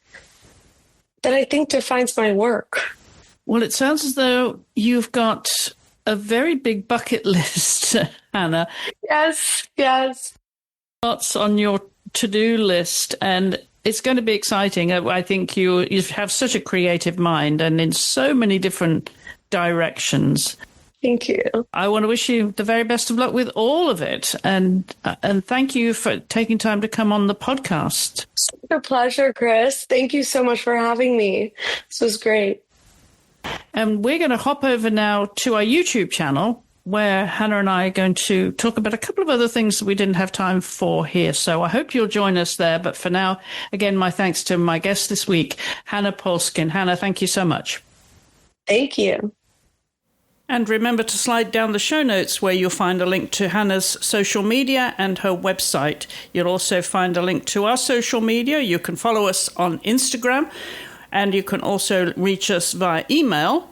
that I think defines my work. Well, it sounds as though you've got a very big bucket list, Hannah. Yes. Lots on your to-do list, and it's going to be exciting. I think you have such a creative mind and in so many different directions. Thank you. I want to wish you the very best of luck with all of it, and thank you for taking time to come on the podcast. It's a pleasure, Chris. Thank you so much for having me. This was great. And we're going to hop over now to our YouTube channel, where Hannah and I are going to talk about a couple of other things that we didn't have time for here. So I hope you'll join us there. But for now, again, my thanks to my guest this week, Hannah Polskin. Hannah, thank you so much. Thank you. And remember to slide down the show notes where you'll find a link to Hannah's social media and her website. You'll also find a link to our social media. You can follow us on Instagram, and you can also reach us via email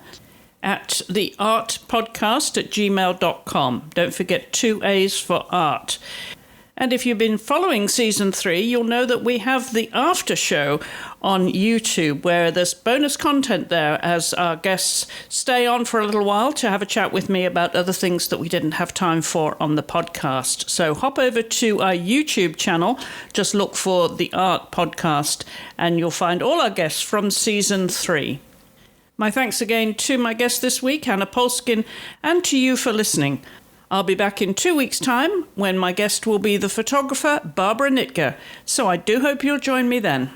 at theartpodcast@gmail.com. Don't forget 2 A's for art. And if you've been following season 3, you'll know that we have the after show on YouTube, where there's bonus content there as our guests stay on for a little while to have a chat with me about other things that we didn't have time for on the podcast. So hop over to our YouTube channel, just look for The Art Podcast, and you'll find all our guests from season 3. My thanks again to my guest this week, Hannah Polskin, and to you for listening. I'll be back in 2 weeks' time when my guest will be the photographer Barbara Nitger, so I do hope you'll join me then.